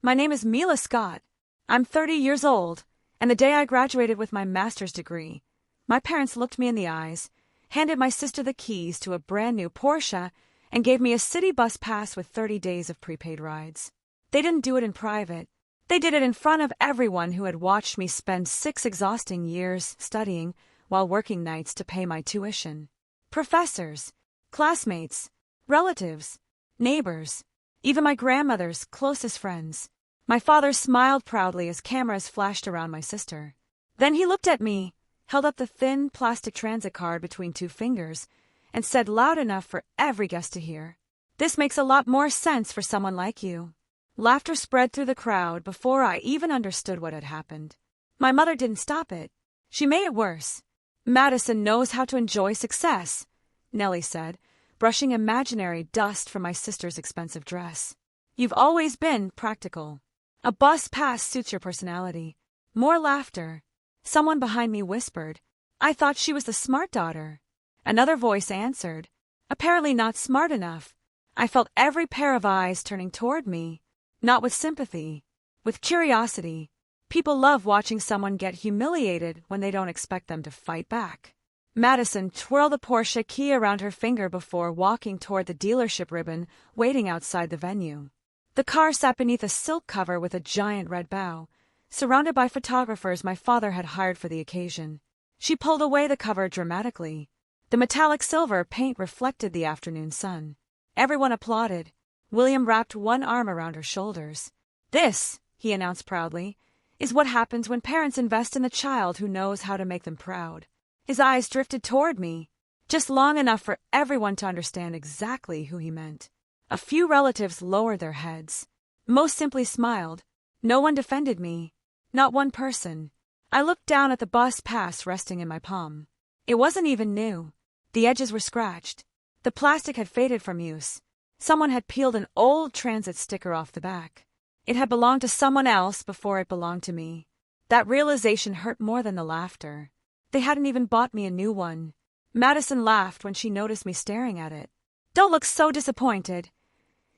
My name is Mila Scott. I'm 30 years old, and the day I graduated with my master's degree, my parents looked me in the eyes, handed my sister the keys to a brand new Porsche, and gave me a city bus pass with 30 days of prepaid rides. They didn't do it in private. They did it in front of everyone who had watched me spend 6 exhausting years studying while working nights to pay my tuition. Professors, classmates, relatives, neighbors, even my grandmother's closest friends. My father smiled proudly as cameras flashed around my sister. Then he looked at me, held up the thin plastic transit card between 2 fingers, and said loud enough for every guest to hear, "This makes a lot more sense for someone like you." Laughter spread through the crowd before I even understood what had happened. My mother didn't stop it. She made it worse. "Madison knows how to enjoy success," Nellie said, brushing imaginary dust from my sister's expensive dress. "You've always been practical. A bus pass suits your personality." More laughter. Someone behind me whispered, "I thought she was the smart daughter." Another voice answered, "Apparently not smart enough." I felt every pair of eyes turning toward me, not with sympathy, with curiosity. People love watching someone get humiliated when they don't expect them to fight back. Madison twirled the Porsche key around her finger before walking toward the dealership ribbon waiting outside the venue. The car sat beneath a silk cover with a giant red bow, surrounded by photographers my father had hired for the occasion. She pulled away the cover dramatically. The metallic silver paint reflected the afternoon sun. Everyone applauded. William wrapped one arm around her shoulders. "This," he announced proudly, "is what happens when parents invest in the child who knows how to make them proud." His eyes drifted toward me, just long enough for everyone to understand exactly who he meant. A few relatives lowered their heads. Most simply smiled. No one defended me. Not one person. I looked down at the bus pass resting in my palm. It wasn't even new. The edges were scratched. The plastic had faded from use. Someone had peeled an old transit sticker off the back. It had belonged to someone else before it belonged to me. That realization hurt more than the laughter. They hadn't even bought me a new one. Madison laughed when she noticed me staring at it. "Don't look so disappointed,"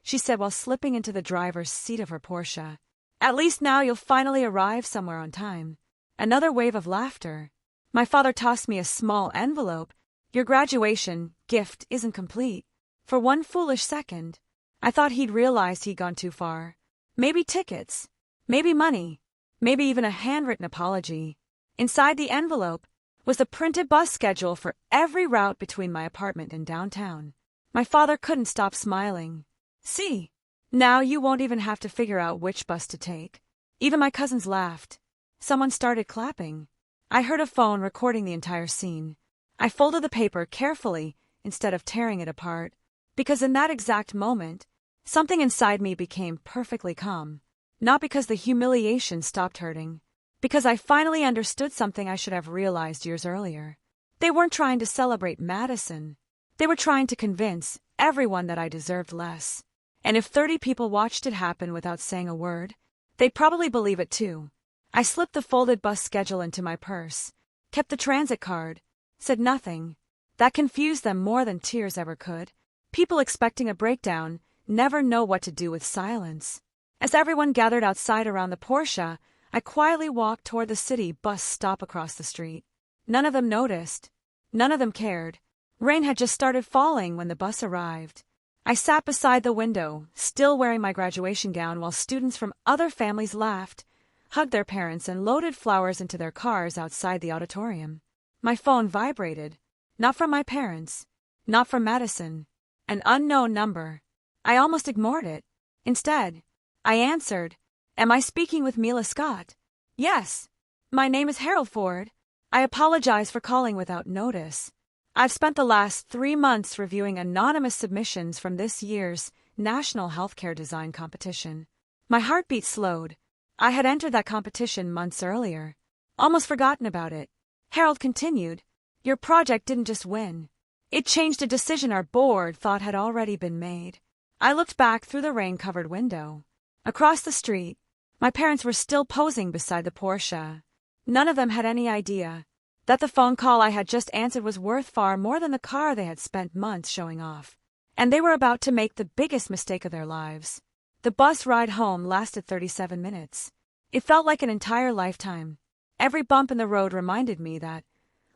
she said while slipping into the driver's seat of her Porsche. "At least now you'll finally arrive somewhere on time." Another wave of laughter. My father tossed me a small envelope. "Your graduation gift isn't complete." For one foolish second, I thought he'd realized he'd gone too far. Maybe tickets, maybe money, maybe even a handwritten apology. Inside the envelope was a printed bus schedule for every route between my apartment and downtown. My father couldn't stop smiling. "See, now you won't even have to figure out which bus to take." Even my cousins laughed. Someone started clapping. I heard a phone recording the entire scene. I folded the paper carefully instead of tearing it apart, because in that exact moment, something inside me became perfectly calm. Not because the humiliation stopped hurting, because I finally understood something I should have realized years earlier. They weren't trying to celebrate Madison. They were trying to convince everyone that I deserved less. And if 30 people watched it happen without saying a word, they'd probably believe it too. I slipped the folded bus schedule into my purse, kept the transit card, said nothing. That confused them more than tears ever could. People expecting a breakdown never know what to do with silence. As everyone gathered outside around the Porsche, I quietly walked toward the city bus stop across the street. None of them noticed. None of them cared. Rain had just started falling when the bus arrived. I sat beside the window, still wearing my graduation gown, while students from other families laughed, hugged their parents, and loaded flowers into their cars outside the auditorium. My phone vibrated. Not from my parents. Not from Madison. An unknown number. I almost ignored it. Instead, I answered, "Am I speaking with Mila Scott?" "Yes. My name is Harold Ford. I apologize for calling without notice. I've spent the last 3 months reviewing anonymous submissions from this year's National Healthcare Design Competition." My heartbeat slowed. I had entered that competition months earlier. Almost forgotten about it. Harold continued, "Your project didn't just win. It changed a decision our board thought had already been made." I looked back through the rain-covered window. Across the street, my parents were still posing beside the Porsche. None of them had any idea that the phone call I had just answered was worth far more than the car they had spent months showing off. And they were about to make the biggest mistake of their lives. The bus ride home lasted 37 minutes. It felt like an entire lifetime. Every bump in the road reminded me that,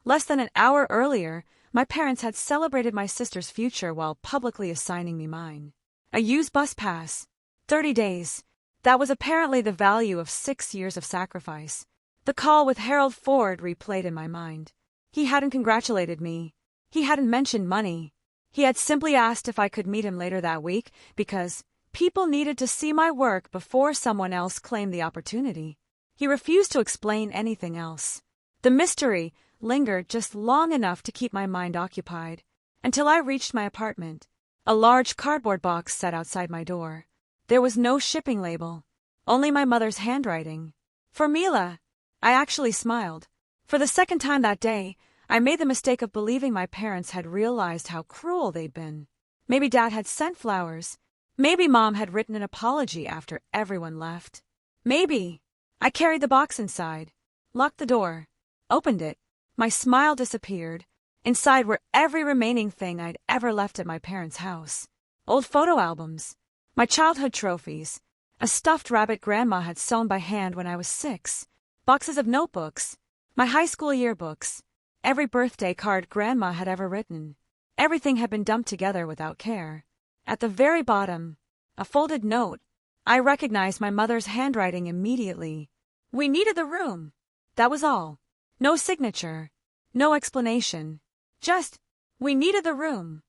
less than an hour earlier, my parents had celebrated my sister's future while publicly assigning me mine. A used bus pass. 30 days. That was apparently the value of 6 years of sacrifice. The call with Harold Ford replayed in my mind. He hadn't congratulated me. He hadn't mentioned money. He had simply asked if I could meet him later that week because people needed to see my work before someone else claimed the opportunity. He refused to explain anything else. The mystery lingered just long enough to keep my mind occupied, until I reached my apartment. A large cardboard box sat outside my door. There was no shipping label, only my mother's handwriting. For Mila. I actually smiled. For the second time that day, I made the mistake of believing my parents had realized how cruel they'd been. Maybe Dad had sent flowers. Maybe Mom had written an apology after everyone left. Maybe. I carried the box inside, locked the door, opened it. My smile disappeared. Inside were every remaining thing I'd ever left at my parents' house. Old photo albums, my childhood trophies, a stuffed rabbit Grandma had sewn by hand when I was 6, boxes of notebooks, my high school yearbooks, every birthday card Grandma had ever written. Everything had been dumped together without care. At the very bottom, a folded note. I recognized my mother's handwriting immediately. We needed the room. That was all. No signature. No explanation. Just, we needed the room.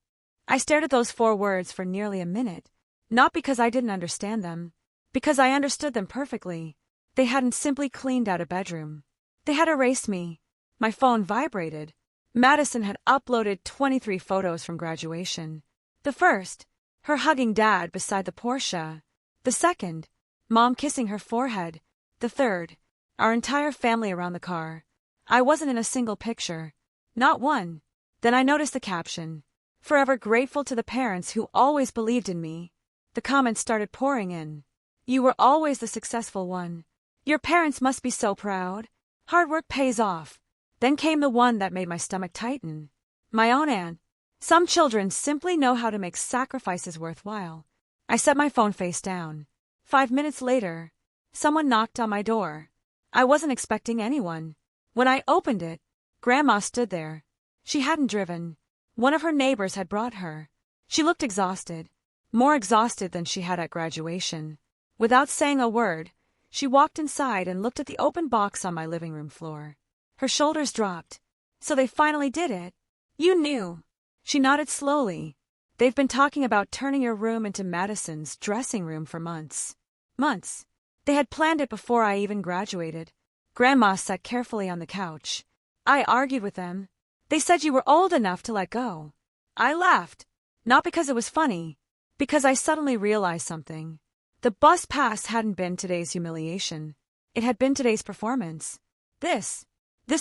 I stared at those 4 words for nearly a minute. Not because I didn't understand them. Because I understood them perfectly. They hadn't simply cleaned out a bedroom. They had erased me. My phone vibrated. Madison had uploaded 23 photos from graduation. The first, her hugging Dad beside the Porsche. The second, Mom kissing her forehead. The third, our entire family around the car. I wasn't in a single picture. Not one. Then I noticed the caption. Forever grateful to the parents who always believed in me. The comments started pouring in. You were always the successful one. Your parents must be so proud. Hard work pays off. Then came the one that made my stomach tighten. My own aunt. Some children simply know how to make sacrifices worthwhile. I set my phone face down. 5 minutes later, someone knocked on my door. I wasn't expecting anyone. When I opened it, Grandma stood there. She hadn't driven. One of her neighbors had brought her. She looked exhausted. More exhausted than she had at graduation. Without saying a word, she walked inside and looked at the open box on my living room floor. Her shoulders dropped. So they finally did it. You knew. She nodded slowly. They've been talking about turning your room into Madison's dressing room for months. Months. They had planned it before I even graduated. Grandma sat carefully on the couch. I argued with them. They said you were old enough to let go. I laughed. Not because it was funny. Because I suddenly realized something. The bus pass hadn't been today's humiliation. It had been today's performance. This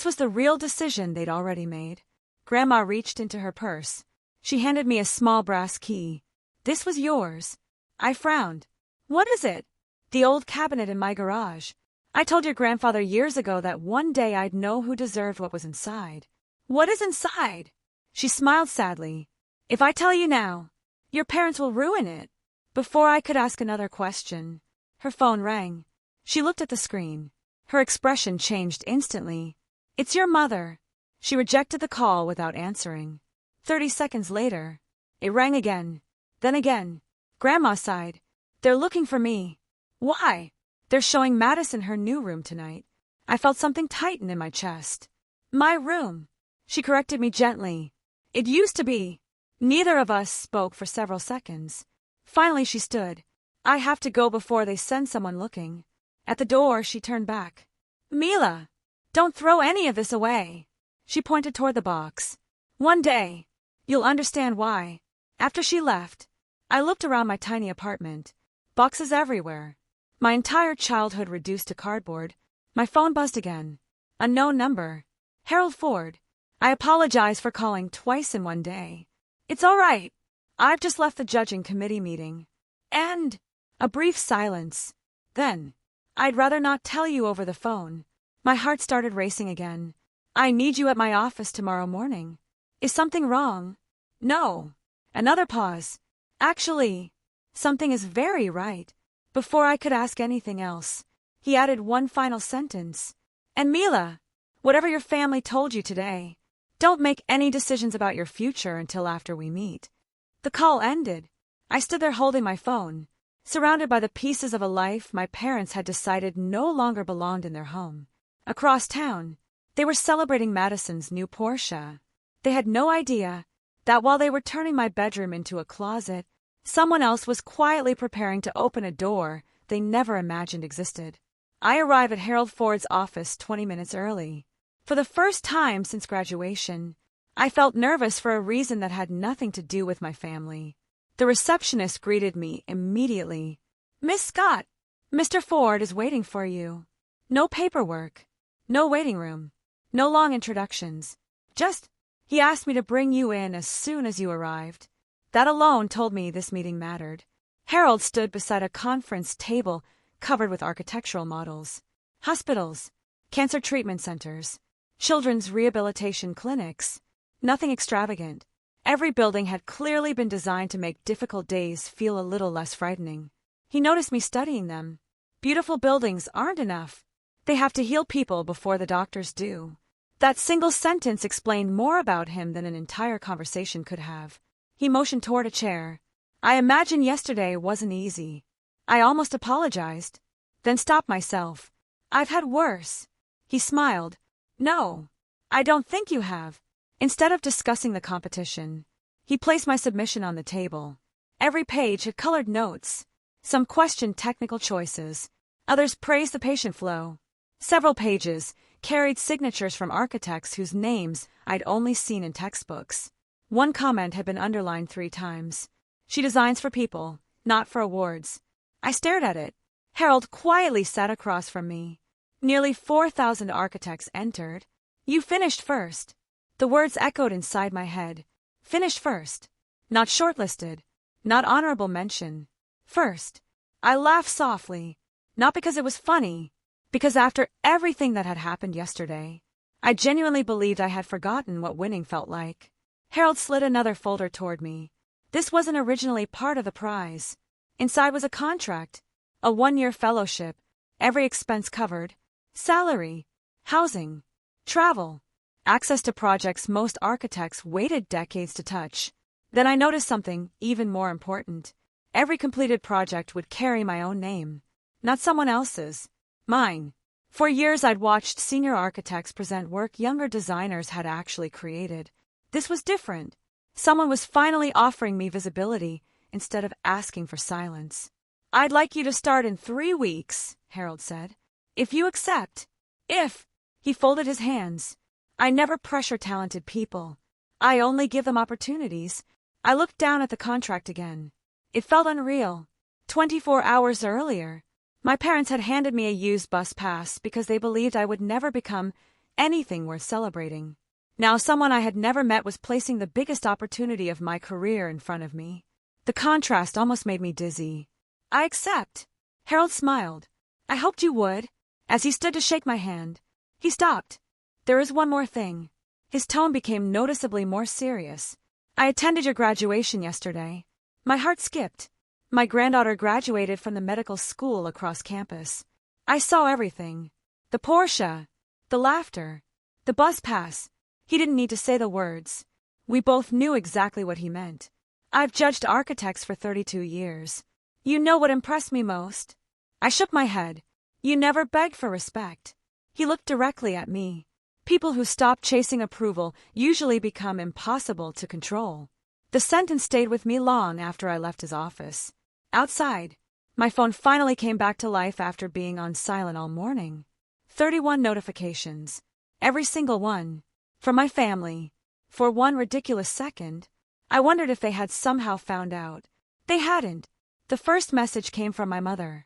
was the real decision they'd already made. Grandma reached into her purse. She handed me a small brass key. This was yours. I frowned. What is it? The old cabinet in my garage. I told your grandfather years ago that one day I'd know who deserved what was inside. What is inside? She smiled sadly. If I tell you now, your parents will ruin it. Before I could ask another question, her phone rang. She looked at the screen. Her expression changed instantly. It's your mother. She rejected the call without answering. 30 seconds later, it rang again. Then again. Grandma sighed. They're looking for me. Why? They're showing Madison her new room tonight. I felt something tighten in my chest. My room. She corrected me gently. It used to be. Neither of us spoke for several seconds. Finally she stood. I have to go before they send someone looking. At the door she turned back. Mila, don't throw any of this away. She pointed toward the box. One day, you'll understand why. After she left, I looked around my tiny apartment. Boxes everywhere. My entire childhood reduced to cardboard. My phone buzzed again. Unknown number. Harold Ford. I apologize for calling twice in one day. It's all right. I've just left the judging committee meeting. And a brief silence. Then, I'd rather not tell you over the phone. My heart started racing again. I need you at my office tomorrow morning. Is something wrong? No. Another pause. Actually, something is very right. Before I could ask anything else, he added one final sentence. And Mila, whatever your family told you today, don't make any decisions about your future until after we meet. The call ended. I stood there holding my phone, surrounded by the pieces of a life my parents had decided no longer belonged in their home. Across town, they were celebrating Madison's new Porsche. They had no idea that while they were turning my bedroom into a closet, someone else was quietly preparing to open a door they never imagined existed. I arrived at Harold Ford's office 20 minutes early. For the first time since graduation, I felt nervous for a reason that had nothing to do with my family. The receptionist greeted me immediately. "Miss Scott, Mr. Ford is waiting for you." No paperwork, no waiting room, no long introductions. Just, "He asked me to bring you in as soon as you arrived." That alone told me this meeting mattered. Harold stood beside a conference table covered with architectural models. Hospitals, cancer treatment centers, children's rehabilitation clinics. Nothing extravagant. Every building had clearly been designed to make difficult days feel a little less frightening. He noticed me studying them. Beautiful buildings aren't enough. They have to heal people before the doctors do. That single sentence explained more about him than an entire conversation could have. He motioned toward a chair. "I imagine yesterday wasn't easy." I almost apologized, then stopped myself. "I've had worse." He smiled. "No, I don't think you have." Instead of discussing the competition, he placed my submission on the table. Every page had colored notes. Some questioned technical choices. Others praised the patient flow. Several pages carried signatures from architects whose names I'd only seen in textbooks. One comment had been underlined 3 times. "She designs for people, not for awards." I stared at it. Harold quietly sat across from me. Nearly 4,000 architects entered. "You finished first." The words echoed inside my head. Finished first. Not shortlisted. Not honorable mention. First. I laughed softly. Not because it was funny. Because after everything that had happened yesterday, I genuinely believed I had forgotten what winning felt like. Harold slid another folder toward me. This wasn't originally part of the prize. Inside was a contract. A 1-year fellowship. Every expense covered. Salary. Housing. Travel. Access to projects most architects waited decades to touch. Then I noticed something even more important. Every completed project would carry my own name. Not someone else's. Mine. For years I'd watched senior architects present work younger designers had actually created. This was different. Someone was finally offering me visibility instead of asking for silence. "I'd like you to start in 3 weeks," Harold said. "If you accept." If. He folded his hands. "I never pressure talented people. I only give them opportunities." I looked down at the contract again. It felt unreal. 24 hours earlier, my parents had handed me a used bus pass because they believed I would never become anything worth celebrating. Now someone I had never met was placing the biggest opportunity of my career in front of me. The contrast almost made me dizzy. "I accept." Harold smiled. "I hoped you would." As he stood to shake my hand, he stopped. "There is one more thing." His tone became noticeably more serious. "I attended your graduation yesterday." My heart skipped. My granddaughter graduated from the medical school across campus. I saw everything. The Porsche. The laughter. The bus pass. He didn't need to say the words. We both knew exactly what he meant. "I've judged architects for 32 years. You know what impressed me most?" I shook my head. "You never begged for respect." He looked directly at me. People who stop chasing approval usually become impossible to control. The sentence stayed with me long after I left his office. Outside, my phone finally came back to life after being on silent all morning. 31 notifications. Every single one. From my family. For one ridiculous second, I wondered if they had somehow found out. They hadn't. The first message came from my mother.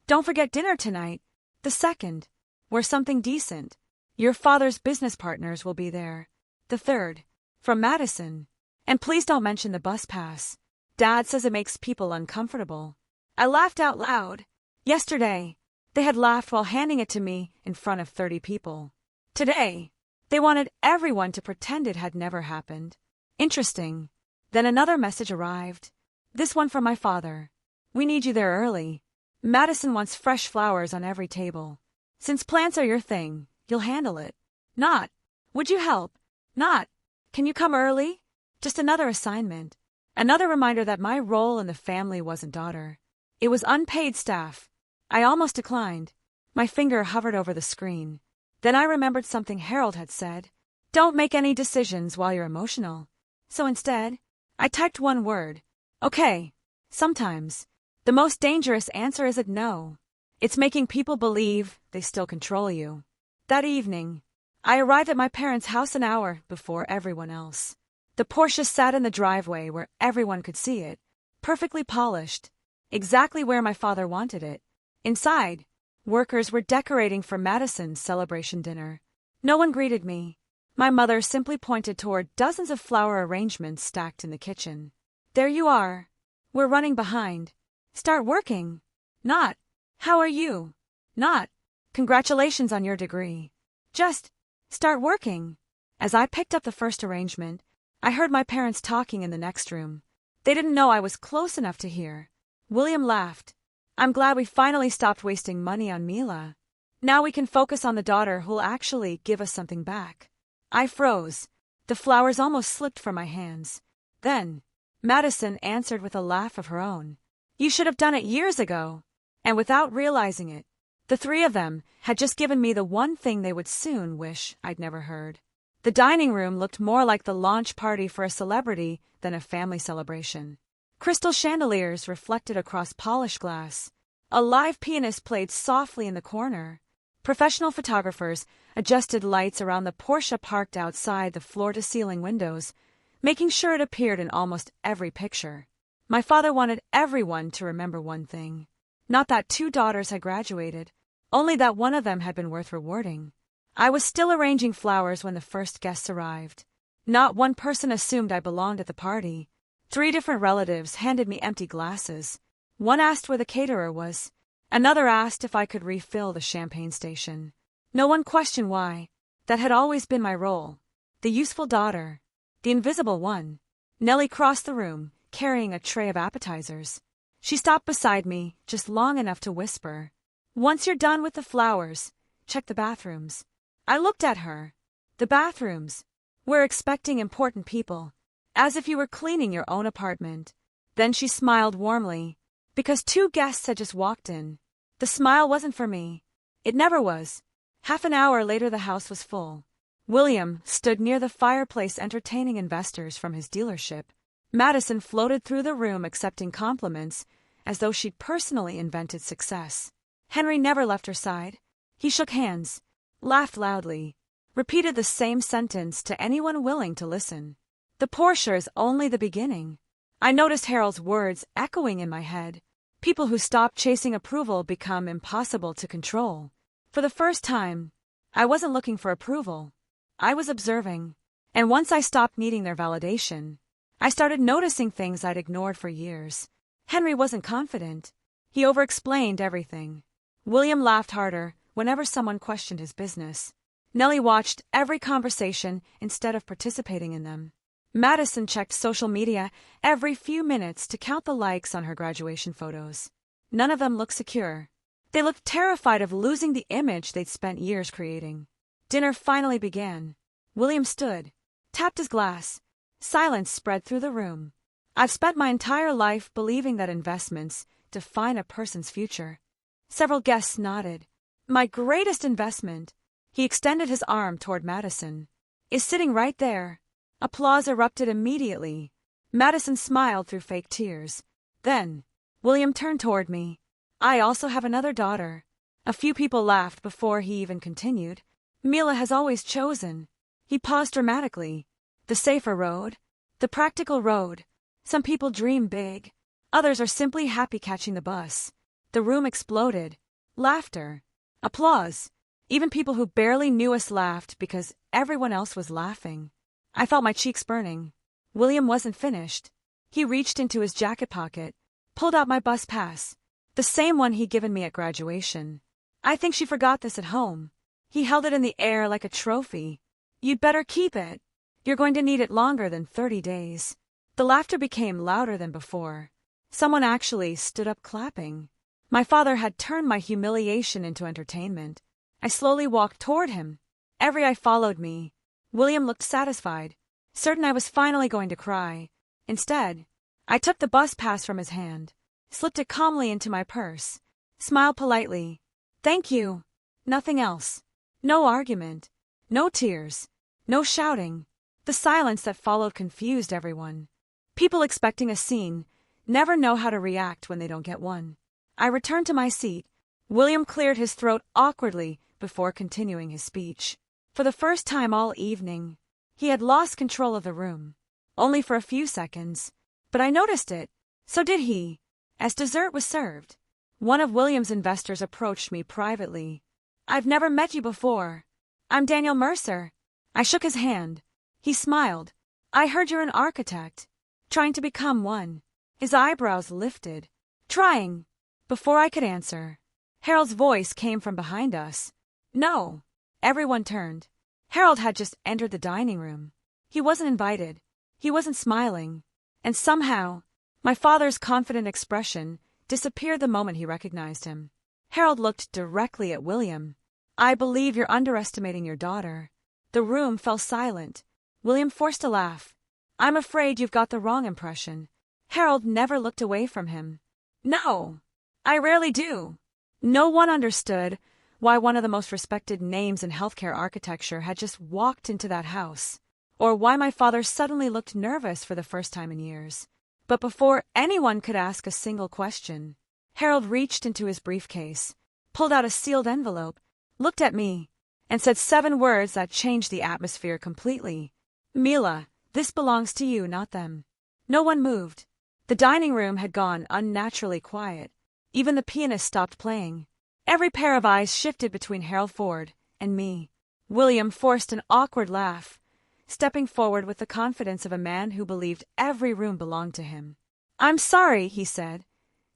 "Don't forget dinner tonight." The second. "Wear something decent. Your father's business partners will be there." The third. From Madison. "And please don't mention the bus pass. Dad says it makes people uncomfortable." I laughed out loud. Yesterday, they had laughed while handing it to me in front of 30 people. Today, they wanted everyone to pretend it had never happened. Interesting. Then another message arrived. This one from my father. "We need you there early." Madison wants fresh flowers on every table. Since plants are your thing, you'll handle it. Not, would you help? Not, can you come early? Just another assignment. Another reminder that my role in the family wasn't daughter. It was unpaid staff. I almost declined. My finger hovered over the screen. Then I remembered something Harold had said. Don't make any decisions while you're emotional. So instead, I typed one word. Okay. Sometimes, the most dangerous answer isn't no. It's making people believe they still control you. That evening, I arrived at my parents' house an hour before everyone else. The Porsche sat in the driveway where everyone could see it, perfectly polished, exactly where my father wanted it. Inside, workers were decorating for Madison's celebration dinner. No one greeted me. My mother simply pointed toward dozens of flower arrangements stacked in the kitchen. There you are. We're running behind. Start working. Not, how are you? Not, congratulations on your degree. Just, start working. As I picked up the first arrangement, I heard my parents talking in the next room. They didn't know I was close enough to hear. William laughed. I'm glad we finally stopped wasting money on Mila. Now we can focus on the daughter who'll actually give us something back. I froze. The flowers almost slipped from my hands. Then, Madison answered with a laugh of her own. You should have done it years ago. And without realizing it, the three of them had just given me the one thing they would soon wish I'd never heard. The dining room looked more like the launch party for a celebrity than a family celebration. Crystal chandeliers reflected across polished glass. A live pianist played softly in the corner. Professional photographers adjusted lights around the Porsche parked outside the floor-to-ceiling windows, making sure it appeared in almost every picture. My father wanted everyone to remember one thing. Not that two daughters had graduated, only that one of them had been worth rewarding. I was still arranging flowers when the first guests arrived. Not one person assumed I belonged at the party. 3 different relatives handed me empty glasses. One asked where the caterer was. Another asked if I could refill the champagne station. No one questioned why. That had always been my role. The useful daughter. The invisible one. Nellie crossed the room, carrying a tray of appetizers. She stopped beside me, just long enough to whisper, Once you're done with the flowers, check the bathrooms. I looked at her. The bathrooms. We're expecting important people. As if you were cleaning your own apartment. Then she smiled warmly. Because 2 guests had just walked in. The smile wasn't for me. It never was. Half an hour later the house was full. William stood near the fireplace entertaining investors from his dealership. Madison floated through the room accepting compliments as though she'd personally invented success. Henry never left her side. He shook hands, laughed loudly, repeated the same sentence to anyone willing to listen. The Porsche is only the beginning. I noticed Harold's words echoing in my head. People who stop chasing approval become impossible to control. For the first time, I wasn't looking for approval. I was observing. And once I stopped needing their validation, I started noticing things I'd ignored for years. Henry wasn't confident. He over-explained everything. William laughed harder whenever someone questioned his business. Nellie watched every conversation instead of participating in them. Madison checked social media every few minutes to count the likes on her graduation photos. None of them looked secure. They looked terrified of losing the image they'd spent years creating. Dinner finally began. William stood, tapped his glass. Silence spread through the room. I've spent my entire life believing that investments define a person's future. Several guests nodded. My greatest investment, he extended his arm toward Madison, is sitting right there. Applause erupted immediately. Madison smiled through fake tears. Then, William turned toward me. I also have another daughter. A few people laughed before he even continued. Mila has always chosen. He paused dramatically. The safer road. The practical road. Some people dream big. Others are simply happy catching the bus. The room exploded. Laughter. Applause. Even people who barely knew us laughed because everyone else was laughing. I felt my cheeks burning. William wasn't finished. He reached into his jacket pocket, pulled out my bus pass, the same one he'd given me at graduation. I think she forgot this at home. He held it in the air like a trophy. You'd better keep it. You're going to need it longer than 30 days. The laughter became louder than before. Someone actually stood up clapping. My father had turned my humiliation into entertainment. I slowly walked toward him. Every eye followed me. William looked satisfied, certain I was finally going to cry. Instead, I took the bus pass from his hand, slipped it calmly into my purse, smiled politely. Thank you. Nothing else. No argument. No tears. No shouting. The silence that followed confused everyone. People expecting a scene never know how to react when they don't get one. I returned to my seat. William cleared his throat awkwardly before continuing his speech. For the first time all evening, he had lost control of the room. Only for a few seconds. But I noticed it. So did he. As dessert was served, one of William's investors approached me privately. I've never met you before. I'm Daniel Mercer. I shook his hand. He smiled. I heard you're an architect. Trying to become one. His eyebrows lifted. Trying. Before I could answer, Harold's voice came from behind us. No. Everyone turned. Harold had just entered the dining room. He wasn't invited. He wasn't smiling. And somehow, my father's confident expression disappeared the moment he recognized him. Harold looked directly at William. I believe you're underestimating your daughter. The room fell silent. William forced a laugh. I'm afraid you've got the wrong impression. Harold never looked away from him. No, I rarely do. No one understood why one of the most respected names in healthcare architecture had just walked into that house, or why my father suddenly looked nervous for the first time in years. But before anyone could ask a single question, Harold reached into his briefcase, pulled out a sealed envelope, looked at me, and said 7 words that changed the atmosphere completely. Mila, this belongs to you, not them. No one moved. The dining room had gone unnaturally quiet. Even the pianist stopped playing. Every pair of eyes shifted between Harold Ford and me. William forced an awkward laugh, stepping forward with the confidence of a man who believed every room belonged to him. I'm sorry, he said,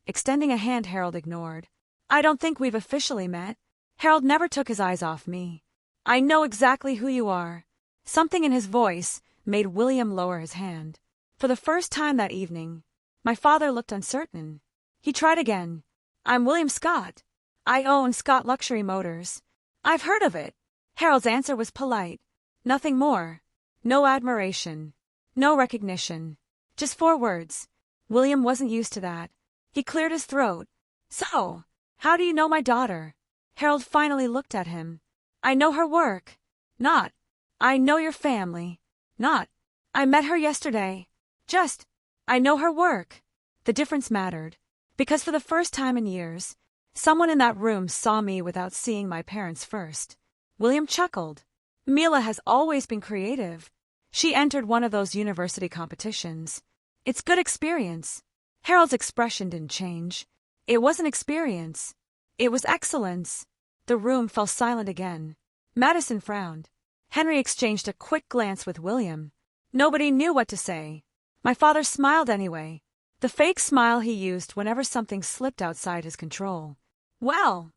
extending a hand Harold ignored. I don't think we've officially met. Harold never took his eyes off me. I know exactly who you are. Something in his voice made William lower his hand. For the first time that evening, my father looked uncertain. He tried again. I'm William Scott. I own Scott Luxury Motors. I've heard of it. Harold's answer was polite. Nothing more. No admiration. No recognition. Just 4 words. William wasn't used to that. He cleared his throat. So, how do you know my daughter? Harold finally looked at him. I know her work. Not, I know your family. Not, I met her yesterday. Just, I know her work. The difference mattered. Because for the first time in years, someone in that room saw me without seeing my parents first. William chuckled. Mila has always been creative. She entered one of those university competitions. It's good experience. Harold's expression didn't change. It wasn't experience. It was excellence. The room fell silent again. Madison frowned. Henry exchanged a quick glance with William. Nobody knew what to say. My father smiled anyway. The fake smile he used whenever something slipped outside his control. Well,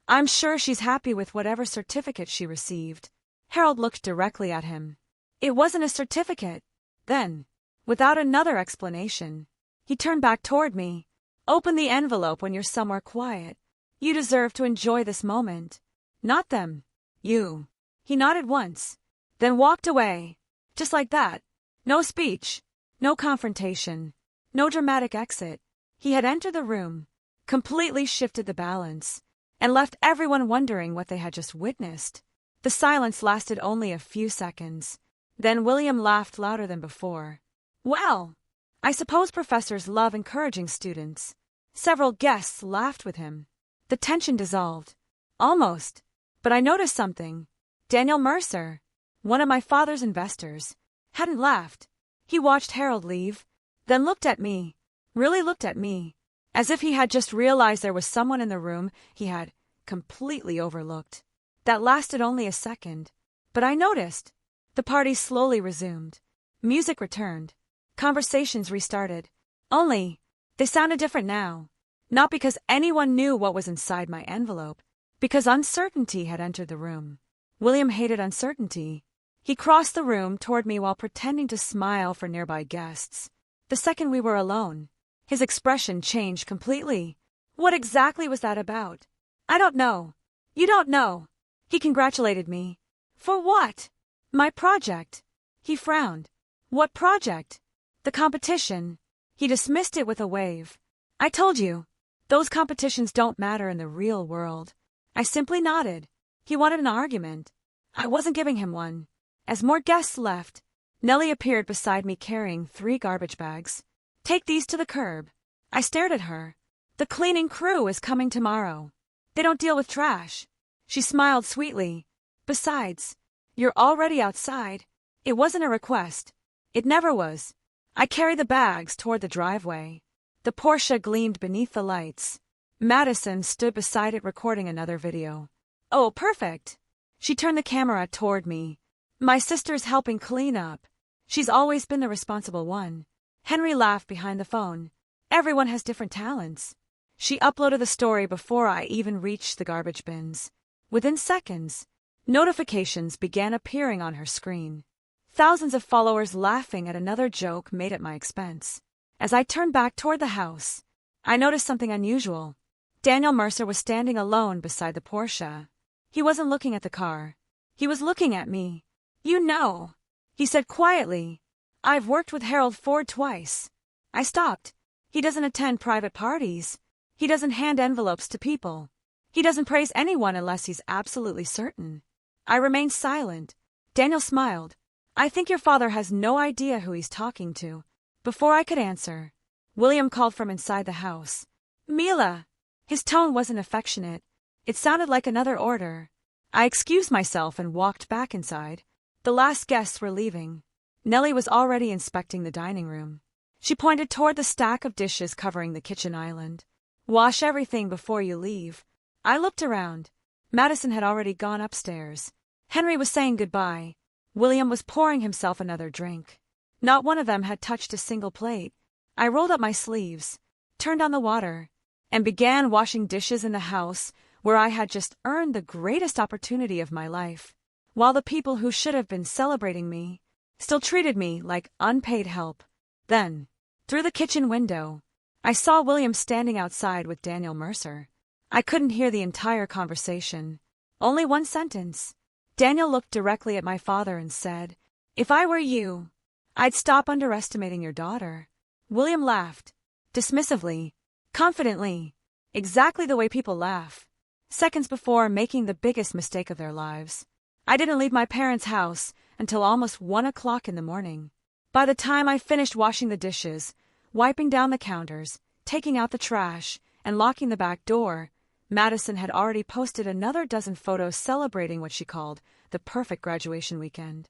I'm sure she's happy with whatever certificate she received. Harold looked directly at him. It wasn't a certificate. Then, without another explanation, he turned back toward me. Open the envelope when you're somewhere quiet. You deserve to enjoy this moment. Not them. You. He nodded once, then walked away. Just like that. No speech. No confrontation. No dramatic exit. He had entered the room, completely shifted the balance, and left everyone wondering what they had just witnessed. The silence lasted only a few seconds. Then William laughed louder than before. Well, I suppose professors love encouraging students. Several guests laughed with him. The tension dissolved. Almost. But I noticed something. Daniel Mercer, one of my father's investors, hadn't laughed. He watched Harold leave, then looked at me, really looked at me, as if he had just realized there was someone in the room he had completely overlooked. That lasted only a second, but I noticed. The party slowly resumed. Music returned. Conversations restarted. Only, they sounded different now. Not because anyone knew what was inside my envelope, because uncertainty had entered the room. William hated uncertainty. He crossed the room toward me while pretending to smile for nearby guests. The second we were alone, his expression changed completely. What exactly was that about? I don't know. You don't know. He congratulated me. For what? My project. He frowned. What project? The competition. He dismissed it with a wave. I told you. Those competitions don't matter in the real world. I simply nodded. He wanted an argument. I wasn't giving him one. As more guests left, Nellie appeared beside me carrying 3 garbage bags. Take these to the curb. I stared at her. The cleaning crew is coming tomorrow. They don't deal with trash. She smiled sweetly. Besides, you're already outside. It wasn't a request. It never was. I carried the bags toward the driveway. The Porsche gleamed beneath the lights. Madison stood beside it recording another video. Oh, perfect. She turned the camera toward me. My sister's helping clean up. She's always been the responsible one. Henry laughed behind the phone. Everyone has different talents. She uploaded the story before I even reached the garbage bins. Within seconds, notifications began appearing on her screen. Thousands of followers laughing at another joke made at my expense. As I turned back toward the house, I noticed something unusual. Daniel Mercer was standing alone beside the Porsche. He wasn't looking at the car. He was looking at me. You know, he said quietly. I've worked with Harold Ford twice. I stopped. He doesn't attend private parties. He doesn't hand envelopes to people. He doesn't praise anyone unless he's absolutely certain. I remained silent. Daniel smiled. I think your father has no idea who he's talking to. Before I could answer, William called from inside the house. Mila! His tone wasn't affectionate. It sounded like another order. I excused myself and walked back inside. The last guests were leaving. Nellie was already inspecting the dining room. She pointed toward the stack of dishes covering the kitchen island. Wash everything before you leave. I looked around. Madison had already gone upstairs. Henry was saying goodbye. William was pouring himself another drink. Not one of them had touched a single plate. I rolled up my sleeves, turned on the water, and began washing dishes in the house where I had just earned the greatest opportunity of my life, while the people who should have been celebrating me still treated me like unpaid help. Then, through the kitchen window, I saw William standing outside with Daniel Mercer. I couldn't hear the entire conversation. Only one sentence. Daniel looked directly at my father and said, "If I were you, I'd stop underestimating your daughter." William laughed. Dismissively. Confidently. Exactly the way people laugh. Seconds before making the biggest mistake of their lives. I didn't leave my parents' house until almost 1 o'clock in the morning. By the time I finished washing the dishes, wiping down the counters, taking out the trash, and locking the back door, Madison had already posted another dozen photos celebrating what she called the perfect graduation weekend.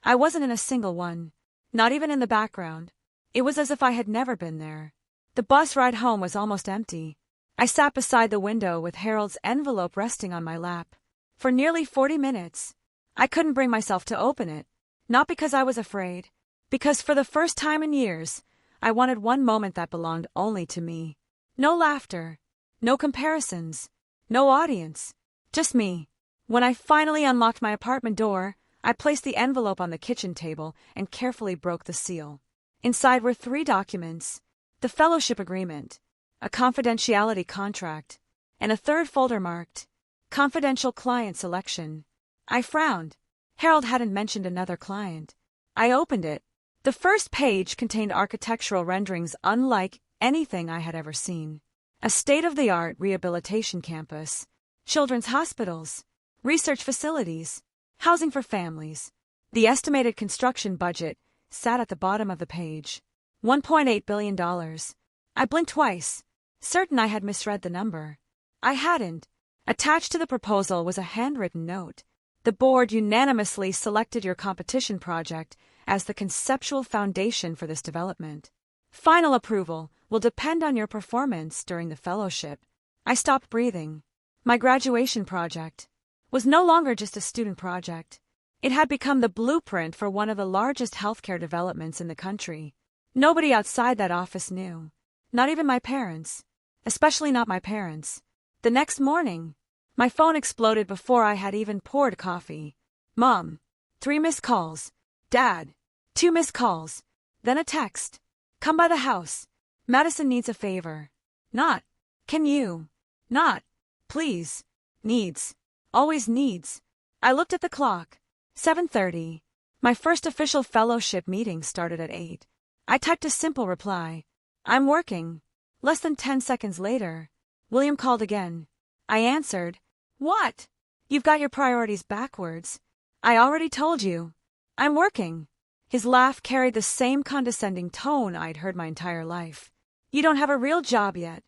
I wasn't in a single one, not even in the background. It was as if I had never been there. The bus ride home was almost empty. I sat beside the window with Harold's envelope resting on my lap. For nearly 40 minutes, I couldn't bring myself to open it, not because I was afraid, because for the first time in years, I wanted one moment that belonged only to me. No laughter. No comparisons. No audience. Just me. When I finally unlocked my apartment door, I placed the envelope on the kitchen table and carefully broke the seal. Inside were 3 documents: the fellowship agreement, a confidentiality contract, and a third folder marked confidential client selection. I frowned. Harold hadn't mentioned another client. I opened it. The first page contained architectural renderings unlike anything I had ever seen. A state-of-the-art rehabilitation campus, children's hospitals, research facilities, housing for families. The estimated construction budget sat at the bottom of the page. $1.8 billion. I blinked twice, certain I had misread the number. I hadn't. Attached to the proposal was a handwritten note. The board unanimously selected your competition project as the conceptual foundation for this development. Final approval will depend on your performance during the fellowship. I stopped breathing. My graduation project was no longer just a student project. It had become the blueprint for one of the largest healthcare developments in the country. Nobody outside that office knew. Not even my parents. Especially not my parents. The next morning, my phone exploded before I had even poured coffee. Mom. 3 missed calls. Dad. 2 missed calls. Then a text. Come by the house. Madison needs a favor. Not. Can you? Not. Please. Needs. Always needs. I looked at the clock. 7:30. My first official fellowship meeting started at 8. I typed a simple reply. I'm working. Less than 10 seconds later, William called again. I answered. What? You've got your priorities backwards. I already told you. I'm working. His laugh carried the same condescending tone I'd heard my entire life. You don't have a real job yet.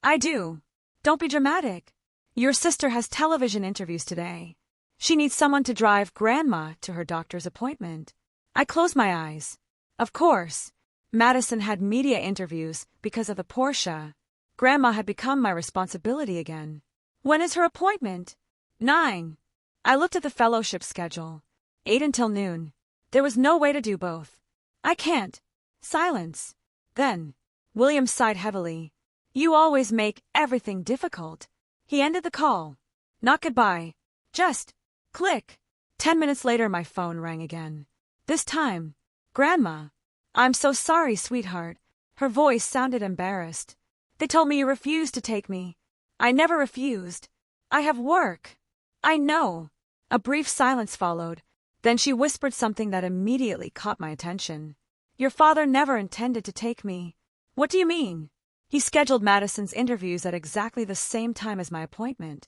I do. Don't be dramatic. Your sister has television interviews today. She needs someone to drive Grandma to her doctor's appointment. I closed my eyes. Of course. Madison had media interviews because of the Porsche. Grandma had become my responsibility again. When is her appointment? 9. I looked at the fellowship schedule. 8 until noon. There was no way to do both. I can't. Silence. Then, William sighed heavily. You always make everything difficult. He ended the call. Not goodbye. Just click. 10 minutes later, my phone rang again. This time, Grandma. I'm so sorry, sweetheart. Her voice sounded embarrassed. They told me you refused to take me. I never refused. I have work. I know. A brief silence followed. Then she whispered something that immediately caught my attention. Your father never intended to take me. What do you mean? He scheduled Madison's interviews at exactly the same time as my appointment.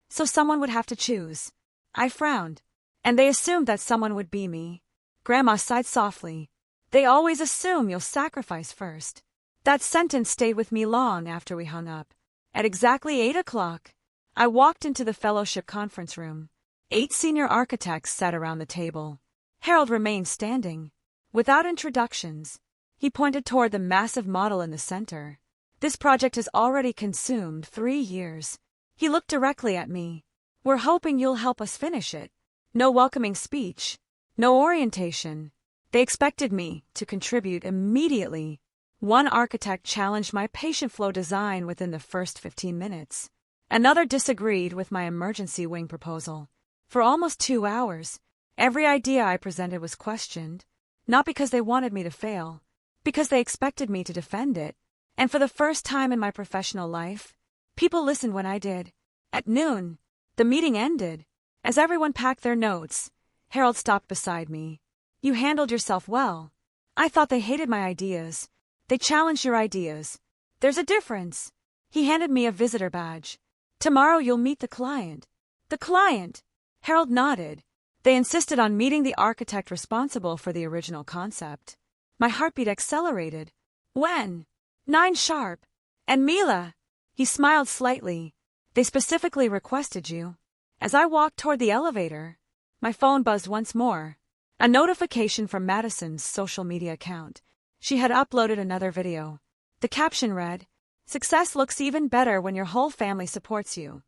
So someone would have to choose. I frowned. And they assumed that someone would be me. Grandma sighed softly. They always assume you'll sacrifice first. That sentence stayed with me long after we hung up. At exactly 8 o'clock, I walked into the fellowship conference room. 8 senior architects sat around the table. Harold remained standing. Without introductions, he pointed toward the massive model in the center. This project has already consumed 3 years. He looked directly at me. We're hoping you'll help us finish it. No welcoming speech. No orientation. They expected me to contribute immediately. One architect challenged my patient flow design within the first 15 minutes. Another disagreed with my emergency wing proposal. For almost 2 hours, every idea I presented was questioned, not because they wanted me to fail, because they expected me to defend it. And for the first time in my professional life, people listened when I did. At noon, the meeting ended. As everyone packed their notes, Harold stopped beside me. You handled yourself well. I thought they hated my ideas. They challenged your ideas. There's a difference. He handed me a visitor badge. Tomorrow you'll meet the client. The client! Harold nodded. They insisted on meeting the architect responsible for the original concept. My heartbeat accelerated. When? 9 sharp. And Mila! He smiled slightly. They specifically requested you. As I walked toward the elevator, my phone buzzed once more. A notification from Madison's social media account. She had uploaded another video. The caption read, "Success looks even better when your whole family supports you."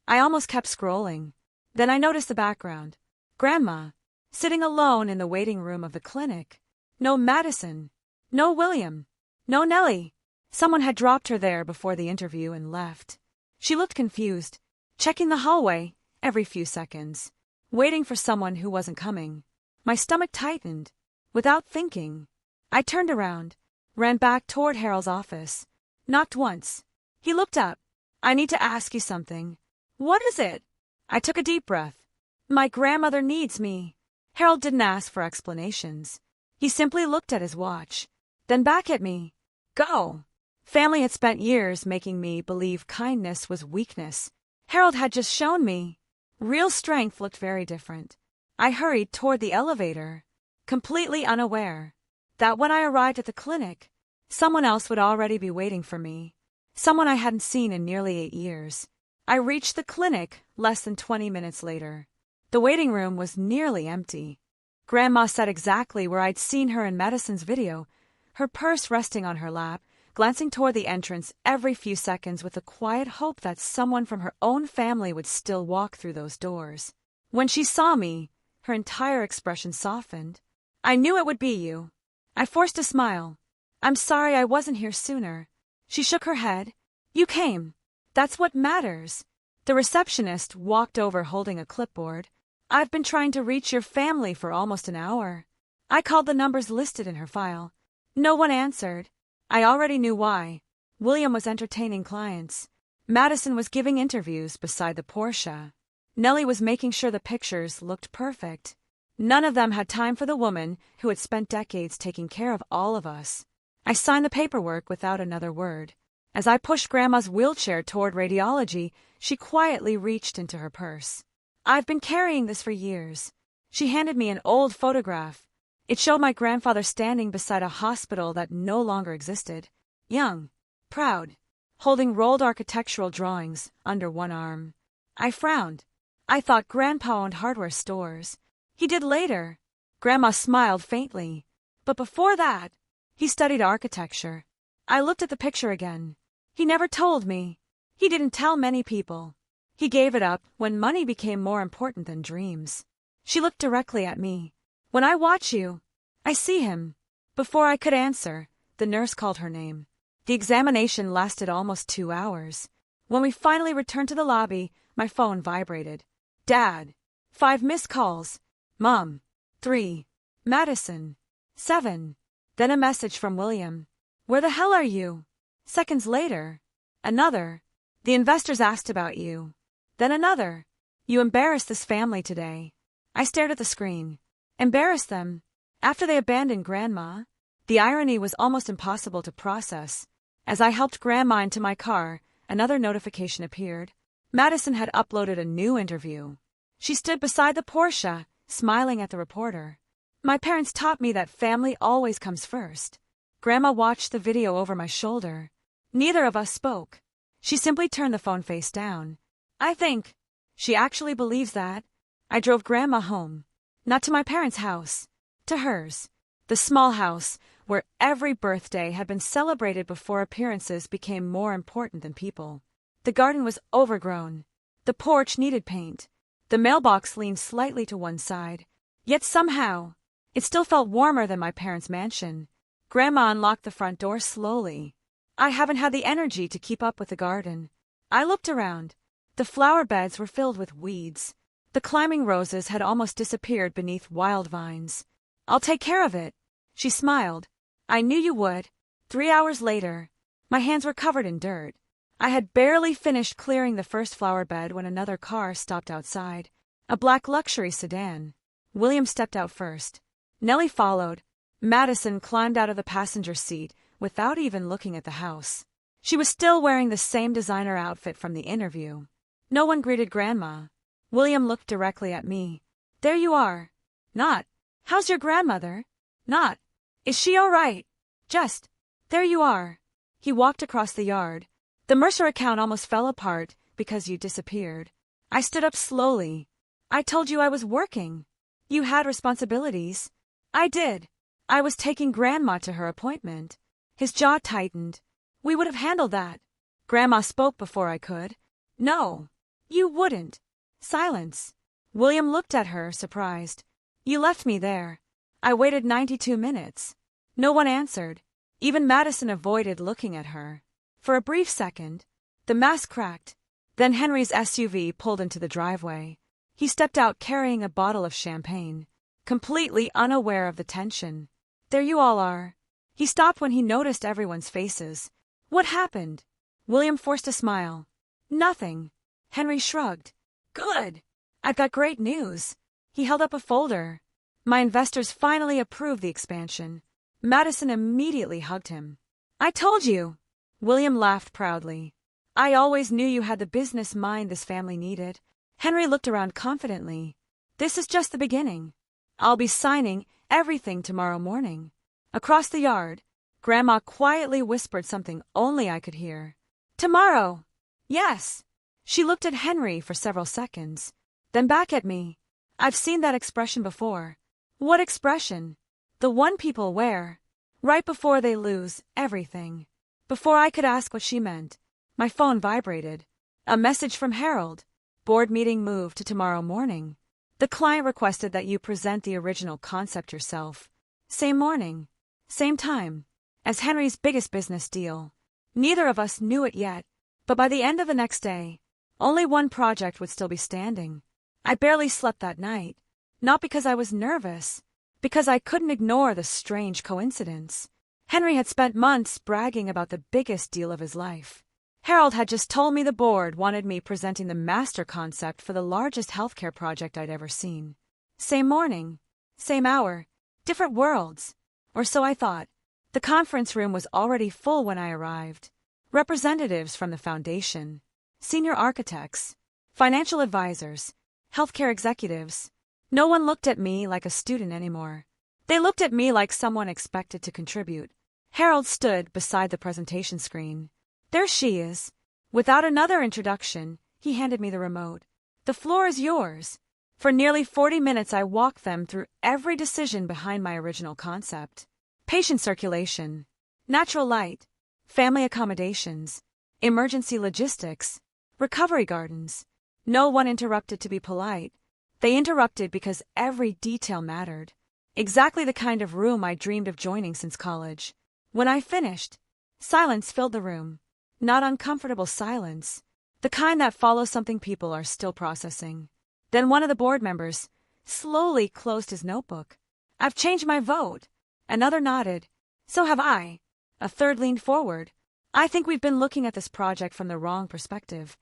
I almost kept scrolling. Then I noticed the background. Grandma, sitting alone in the waiting room of the clinic. No Madison. No William. No Nellie. Someone had dropped her there before the interview and left. She looked confused, checking the hallway every few seconds, waiting for someone who wasn't coming. My stomach tightened. Without thinking, I turned around, ran back toward Harold's office, knocked once. He looked up. I need to ask you something. What is it? I took a deep breath. My grandmother needs me. Harold didn't ask for explanations. He simply looked at his watch, then back at me. Go. Family had spent years making me believe kindness was weakness. Harold had just shown me. Real strength looked very different. I hurried toward the elevator, completely unaware that when I arrived at the clinic, someone else would already be waiting for me. Someone I hadn't seen in nearly 8 years. I reached the clinic less than 20 minutes later. The waiting room was nearly empty. Grandma sat exactly where I'd seen her in Madison's video, her purse resting on her lap, glancing toward the entrance every few seconds with the quiet hope that someone from her own family would still walk through those doors. When she saw me, her entire expression softened. I knew it would be you. I forced a smile. I'm sorry I wasn't here sooner. She shook her head. You came. That's what matters. The receptionist walked over holding a clipboard. I've been trying to reach your family for almost an hour. I called the numbers listed in her file. No one answered. I already knew why. William was entertaining clients. Madison was giving interviews beside the Porsche. Nellie was making sure the pictures looked perfect. None of them had time for the woman who had spent decades taking care of all of us. I signed the paperwork without another word. As I pushed Grandma's wheelchair toward radiology, she quietly reached into her purse. I've been carrying this for years. She handed me an old photograph. It showed my grandfather standing beside a hospital that no longer existed. Young, proud, holding rolled architectural drawings under one arm. I frowned. I thought Grandpa owned hardware stores. He did later. Grandma smiled faintly. But before that, he studied architecture. I looked at the picture again. He never told me. He didn't tell many people. He gave it up when money became more important than dreams. She looked directly at me. When I watch you, I see him. Before I could answer, the nurse called her name. The examination lasted almost 2 hours. When we finally returned to the lobby, my phone vibrated. Dad. 5 missed calls. Mom. 3. Madison. 7. Then a message from William. Where the hell are you? Seconds later. Another. The investors asked about you. Then another. You embarrassed this family today. I stared at the screen. Embarrassed them? After they abandoned Grandma? The irony was almost impossible to process. As I helped Grandma into my car, another notification appeared. Madison had uploaded a new interview. She stood beside the Porsche, smiling at the reporter. My parents taught me that family always comes first. Grandma watched the video over my shoulder. Neither of us spoke. She simply turned the phone face down. I think she actually believes that. I drove Grandma home. Not to my parents' house. To hers. The small house, where every birthday had been celebrated before appearances became more important than people. The garden was overgrown. The porch needed paint. The mailbox leaned slightly to one side. Yet somehow, it still felt warmer than my parents' mansion. Grandma unlocked the front door slowly. I haven't had the energy to keep up with the garden. I looked around. The flower beds were filled with weeds. The climbing roses had almost disappeared beneath wild vines. I'll take care of it. She smiled. I knew you would. 3 hours later, my hands were covered in dirt. I had barely finished clearing the first flower bed when another car stopped outside. A black luxury sedan. William stepped out first. Nellie followed. Madison climbed out of the passenger seat without even looking at the house. She was still wearing the same designer outfit from the interview. No one greeted Grandma. William looked directly at me. There you are. Not, how's your grandmother? Not, is she all right? Just, there you are. He walked across the yard. The Mercer account almost fell apart because you disappeared. I stood up slowly. I told you I was working. You had responsibilities. I did. I was taking Grandma to her appointment. His jaw tightened. We would have handled that. Grandma spoke before I could. No, you wouldn't. Silence. William looked at her, surprised. You left me there. I waited 92 minutes. No one answered. Even Madison avoided looking at her. For a brief second, the mask cracked. Then Henry's SUV pulled into the driveway. He stepped out carrying a bottle of champagne, completely unaware of the tension. There you all are. He stopped when he noticed everyone's faces. What happened? William forced a smile. Nothing. Henry shrugged. Good. I've got great news. He held up a folder. My investors finally approved the expansion. Madison immediately hugged him. I told you. William laughed proudly. I always knew you had the business mind this family needed. Henry looked around confidently. This is just the beginning. I'll be signing everything tomorrow morning. Across the yard, Grandma quietly whispered something only I could hear. Tomorrow. Yes. She looked at Henry for several seconds, then back at me. I've seen that expression before. What expression? The one people wear, right before they lose everything. Before I could ask what she meant, my phone vibrated. A message from Harold. Board meeting moved to tomorrow morning. The client requested that you present the original concept yourself. Same morning, same time, as Henry's biggest business deal. Neither of us knew it yet, but by the end of the next day, only one project would still be standing. I barely slept that night, not because I was nervous, because I couldn't ignore the strange coincidence. Henry had spent months bragging about the biggest deal of his life. Harold had just told me the board wanted me presenting the master concept for the largest healthcare project I'd ever seen. Same morning, same hour, different worlds. Or so I thought. The conference room was already full when I arrived. Representatives from the foundation, senior architects, financial advisors, healthcare executives. No one looked at me like a student anymore. They looked at me like someone expected to contribute. Harold stood beside the presentation screen. There she is. Without another introduction, he handed me the remote. The floor is yours. For nearly 40 minutes I walked them through every decision behind my original concept. Patient circulation, natural light, family accommodations, emergency logistics, recovery gardens. No one interrupted to be polite. They interrupted because every detail mattered. Exactly the kind of room I dreamed of joining since college. When I finished, silence filled the room. Not uncomfortable silence, the kind that follows something people are still processing. Then one of the board members slowly closed his notebook. I've changed my vote. Another nodded. So have I. A third leaned forward. I think we've been looking at this project from the wrong perspective.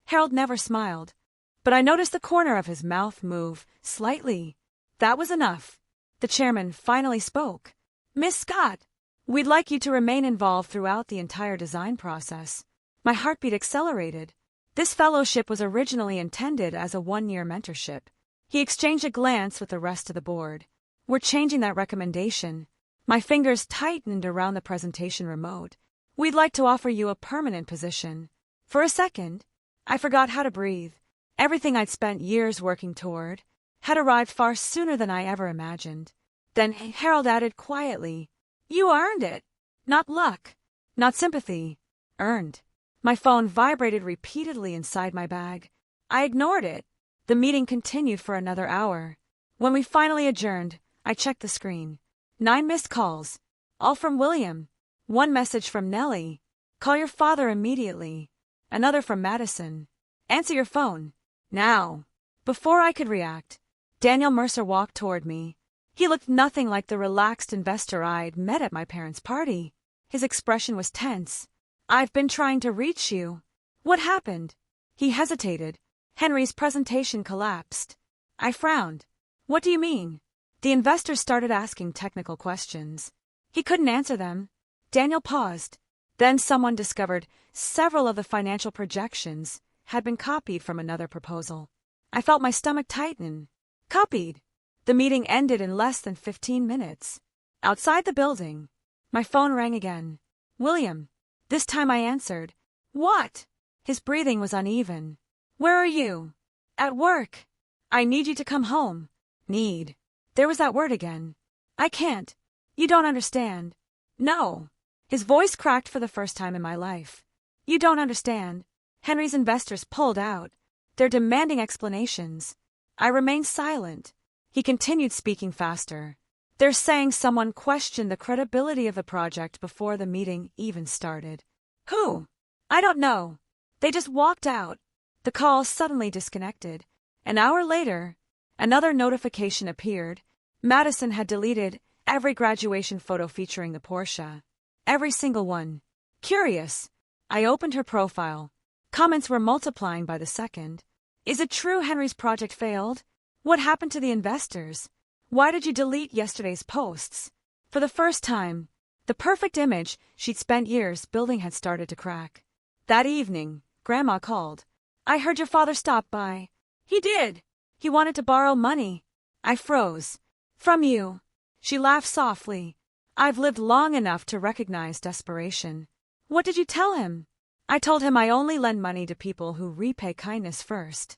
Harold never smiled, but I noticed the corner of his mouth move slightly. That was enough. The chairman finally spoke. Miss Scott, we'd like you to remain involved throughout the entire design process. My heartbeat accelerated. This fellowship was originally intended as a one-year mentorship. He exchanged a glance with the rest of the board. We're changing that recommendation. My fingers tightened around the presentation remote. We'd like to offer you a permanent position. For a second, I forgot how to breathe. Everything I'd spent years working toward had arrived far sooner than I ever imagined. Then Harold added quietly, You earned it. Not luck. Not sympathy. Earned. My phone vibrated repeatedly inside my bag. I ignored it. The meeting continued for another hour. When we finally adjourned, I checked the screen. 9 missed calls. All from William. 1 message from Nellie. Call your father immediately. Another from Madison. Answer your phone. Now. Before I could react, Daniel Mercer walked toward me. He looked nothing like the relaxed investor I'd met at my parents' party. His expression was tense. I've been trying to reach you. What happened? He hesitated. Henry's presentation collapsed. I frowned. What do you mean? The investor started asking technical questions. He couldn't answer them. Daniel paused. Then someone discovered several of the financial projections had been copied from another proposal. I felt my stomach tighten. Copied. The meeting ended in less than 15 minutes. Outside the building, my phone rang again. William. This time I answered. What? His breathing was uneven. Where are you? At work. I need you to come home. Need. There was that word again. I can't. You don't understand. No. His voice cracked for the first time in my life. You don't understand. Henry's investors pulled out. They're demanding explanations. I remained silent. He continued speaking faster. They're saying someone questioned the credibility of the project before the meeting even started. Who? I don't know. They just walked out. The call suddenly disconnected. An hour later, another notification appeared. Madison had deleted every graduation photo featuring the Porsche. Every single one. Curious. I opened her profile. Comments were multiplying by the second. Is it true Henry's project failed? What happened to the investors? Why did you delete yesterday's posts? For the first time, the perfect image she'd spent years building had started to crack. That evening, Grandma called. I heard your father stop by. He did. He wanted to borrow money. I froze. From you. She laughed softly. I've lived long enough to recognize desperation. What did you tell him? I told him I only lend money to people who repay kindness first.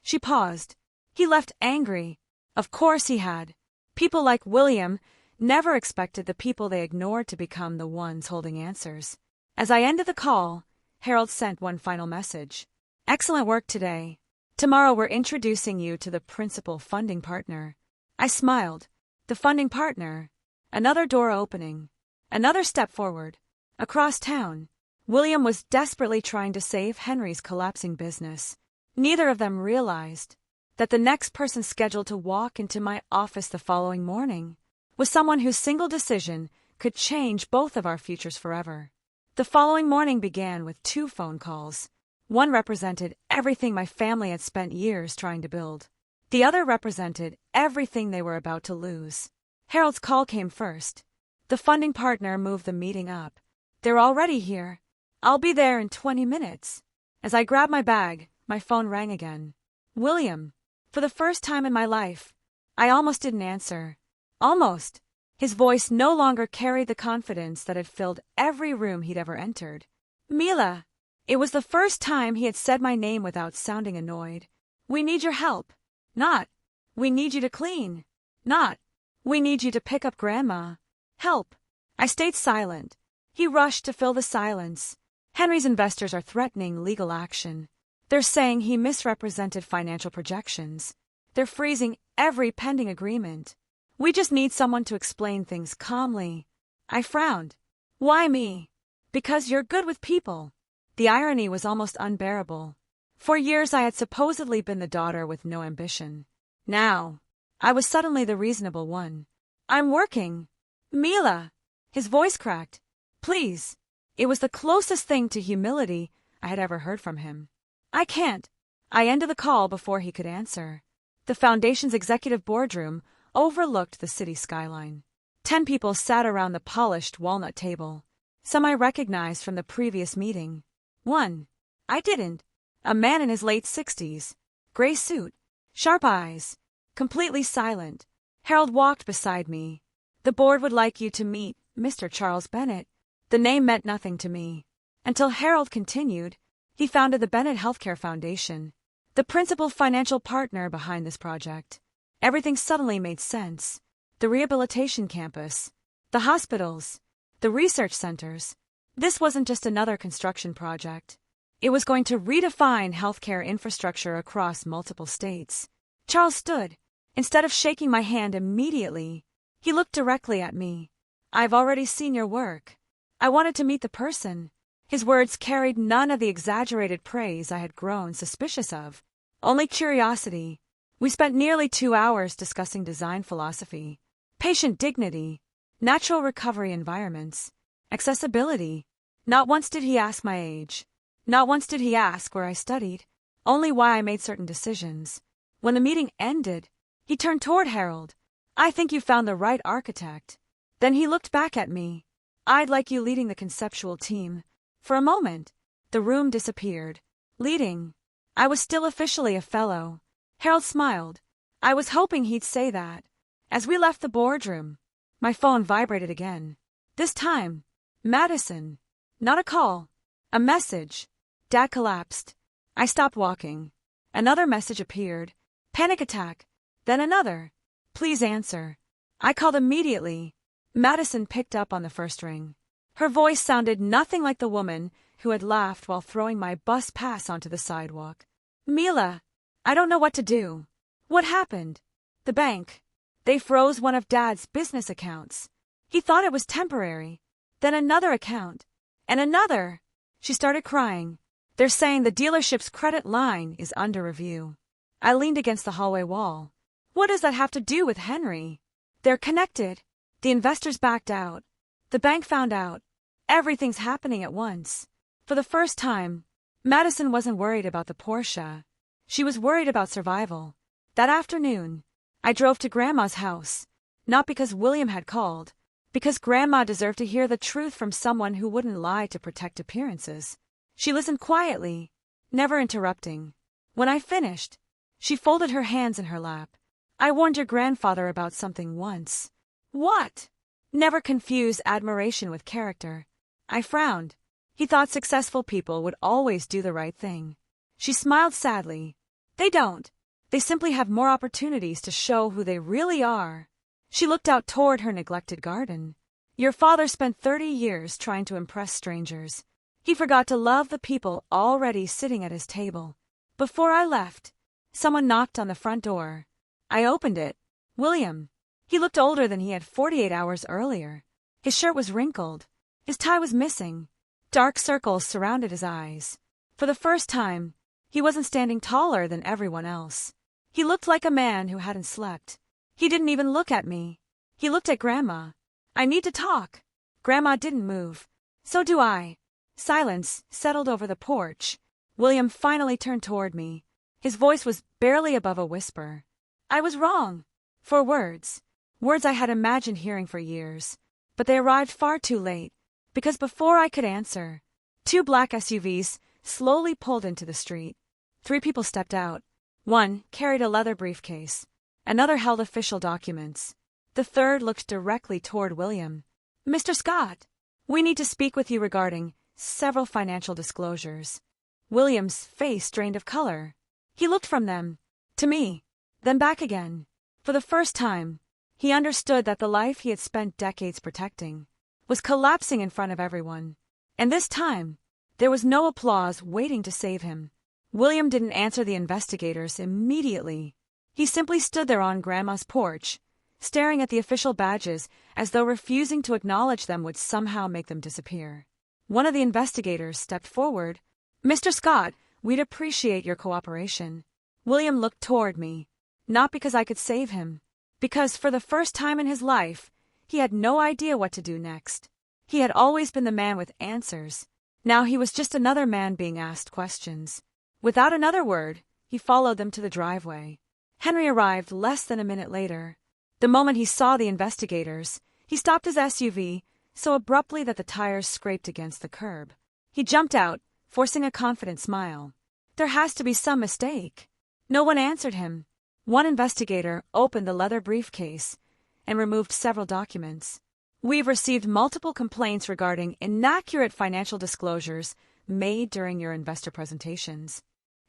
She paused. He left angry. Of course he had. People like William never expected the people they ignored to become the ones holding answers. As I ended the call, Harold sent one final message. Excellent work today. Tomorrow we're introducing you to the principal funding partner. I smiled. The funding partner. Another door opening. Another step forward. Across town, William was desperately trying to save Henry's collapsing business. Neither of them realized that the next person scheduled to walk into my office the following morning was someone whose single decision could change both of our futures forever. The following morning began with 2 phone calls. One represented everything my family had spent years trying to build. The other represented everything they were about to lose. Harold's call came first. The funding partner moved the meeting up. "They're already here. I'll be there in 20 minutes. As I grabbed my bag, my phone rang again. William. For the first time in my life. I almost didn't answer. Almost. His voice no longer carried the confidence that had filled every room he'd ever entered. Mila. It was the first time he had said my name without sounding annoyed. "We need your help." Not, "We need you to clean." Not, "We need you to pick up Grandma." Help. I stayed silent. He rushed to fill the silence. "Henry's investors are threatening legal action. They're saying he misrepresented financial projections. They're freezing every pending agreement. We just need someone to explain things calmly." I frowned. "Why me?" "Because you're good with people." The irony was almost unbearable. For years I had supposedly been the daughter with no ambition. Now, I was suddenly the reasonable one. "I'm working." "Mila." His voice cracked. "Please." It was the closest thing to humility I had ever heard from him. "I can't." I ended the call before he could answer. The foundation's executive boardroom overlooked the city skyline. 10 people sat around the polished walnut table. Some I recognized from the previous meeting. One I didn't. A man in his late 60s. Gray suit. Sharp eyes. Completely silent. Harold walked beside me. "The board would like you to meet Mr. Charles Bennett." The name meant nothing to me. Until Harold continued. He founded the Bennett Healthcare Foundation, the principal financial partner behind this project. Everything suddenly made sense. The rehabilitation campus, the hospitals, the research centers. This wasn't just another construction project. It was going to redefine healthcare infrastructure across multiple states. Charles stood. Instead of shaking my hand immediately, he looked directly at me. "I've already seen your work. I wanted to meet the person." His words carried none of the exaggerated praise I had grown suspicious of. Only curiosity. We spent nearly 2 hours discussing design philosophy, patient dignity, natural recovery environments, accessibility. Not once did he ask my age. Not once did he ask where I studied, only why I made certain decisions. When the meeting ended, he turned toward Harold. "I think you found the right architect." Then he looked back at me. "I'd like you leading the conceptual team." For a moment, the room disappeared. Leading. I was still officially a fellow. Harold smiled. I was hoping he'd say that. As we left the boardroom, my phone vibrated again. This time, Madison. Not a call. A message. Dad collapsed. I stopped walking. Another message appeared. Panic attack. Then another. Please answer. I called immediately. Madison picked up on the first ring. Her voice sounded nothing like the woman who had laughed while throwing my bus pass onto the sidewalk. "Mila, I don't know what to do." "What happened?" "The bank. They froze one of Dad's business accounts. He thought it was temporary. Then another account. And another." She started crying. "They're saying the dealership's credit line is under review." I leaned against the hallway wall. "What does that have to do with Henry?" "They're connected. The investors backed out. The bank found out. Everything's happening at once." For the first time, Madison wasn't worried about the Porsche. She was worried about survival. That afternoon, I drove to Grandma's house. Not because William had called, because Grandma deserved to hear the truth from someone who wouldn't lie to protect appearances. She listened quietly, never interrupting. When I finished, she folded her hands in her lap. "I warned your grandfather about something once." "What?" "Never confuse admiration with character." I frowned. He thought successful people would always do the right thing. She smiled sadly. "They don't. They simply have more opportunities to show who they really are." She looked out toward her neglected garden. "Your father spent 30 years trying to impress strangers. He forgot to love the people already sitting at his table." Before I left, someone knocked on the front door. I opened it. William. He looked older than he had 48 hours earlier. His shirt was wrinkled. His tie was missing. Dark circles surrounded his eyes. For the first time, he wasn't standing taller than everyone else. He looked like a man who hadn't slept. He didn't even look at me. He looked at Grandma. "I need to talk." Grandma didn't move. "So do I." Silence settled over the porch. William finally turned toward me. His voice was barely above a whisper. I was wrong. 4 words. Words I had imagined hearing for years. But they arrived far too late, because before I could answer, 2 black SUVs slowly pulled into the street. 3 people stepped out. One carried a leather briefcase. Another held official documents. The third looked directly toward William. Mr. Scott, we need to speak with you regarding several financial disclosures. William's face drained of color. He looked from them to me, then back again. For the first time, he understood that the life he had spent decades protecting was collapsing in front of everyone. And this time, there was no applause waiting to save him. William didn't answer the investigators immediately. He simply stood there on Grandma's porch, staring at the official badges as though refusing to acknowledge them would somehow make them disappear. One of the investigators stepped forward. Mr. Scott, we'd appreciate your cooperation. William looked toward me, not because I could save him, because for the first time in his life, he had no idea what to do next. He had always been the man with answers. Now he was just another man being asked questions. Without another word, he followed them to the driveway. Henry arrived less than a minute later. The moment he saw the investigators, he stopped his SUV so abruptly that the tires scraped against the curb. He jumped out, forcing a confident smile. There has to be some mistake. No one answered him. One investigator opened the leather briefcase and removed several documents. We've received multiple complaints regarding inaccurate financial disclosures made during your investor presentations.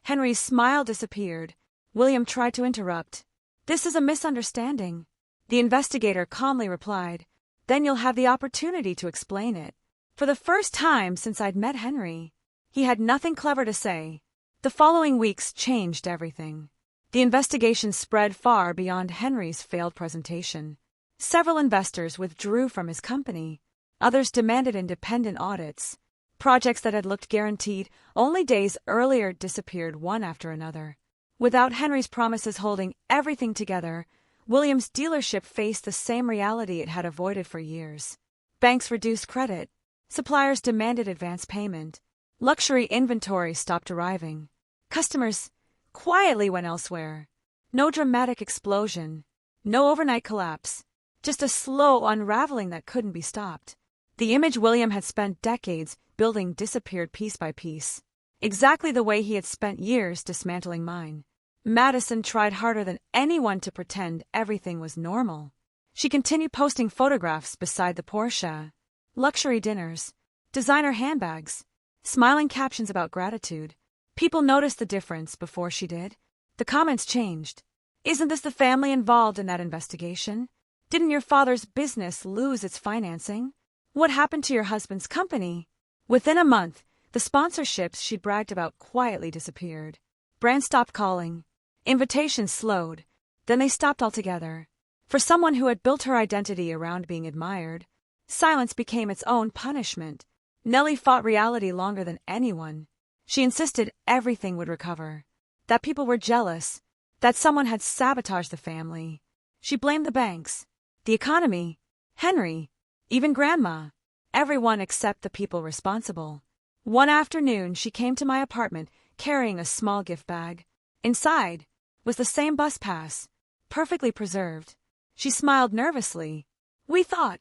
Henry's smile disappeared. William tried to interrupt. This is a misunderstanding. The investigator calmly replied, then you'll have the opportunity to explain it. For the first time since I'd met Henry, he had nothing clever to say. The following weeks changed everything. The investigation spread far beyond Henry's failed presentation. Several investors withdrew from his company. Others demanded independent audits. Projects that had looked guaranteed only days earlier disappeared one after another. Without Henry's promises holding everything together, William's dealership faced the same reality it had avoided for years. Banks reduced credit. Suppliers demanded advance payment. Luxury inventory stopped arriving. Customers quietly went elsewhere. No dramatic explosion. No overnight collapse. Just a slow unraveling that couldn't be stopped. The image William had spent decades building disappeared piece by piece. Exactly the way he had spent years dismantling mine. Madison tried harder than anyone to pretend everything was normal. She continued posting photographs beside the Porsche. Luxury dinners. Designer handbags. Smiling captions about gratitude. People noticed the difference before she did. The comments changed. Isn't this the family involved in that investigation? Didn't your father's business lose its financing? What happened to your husband's company? Within a month, the sponsorships she'd bragged about quietly disappeared. Brands stopped calling. Invitations slowed. Then they stopped altogether. For someone who had built her identity around being admired, silence became its own punishment. Nellie fought reality longer than anyone. She insisted everything would recover. That people were jealous. That someone had sabotaged the family. She blamed the banks. The economy, Henry, even Grandma, everyone except the people responsible. One afternoon, she came to my apartment carrying a small gift bag. Inside was the same bus pass, perfectly preserved. She smiled nervously. We thought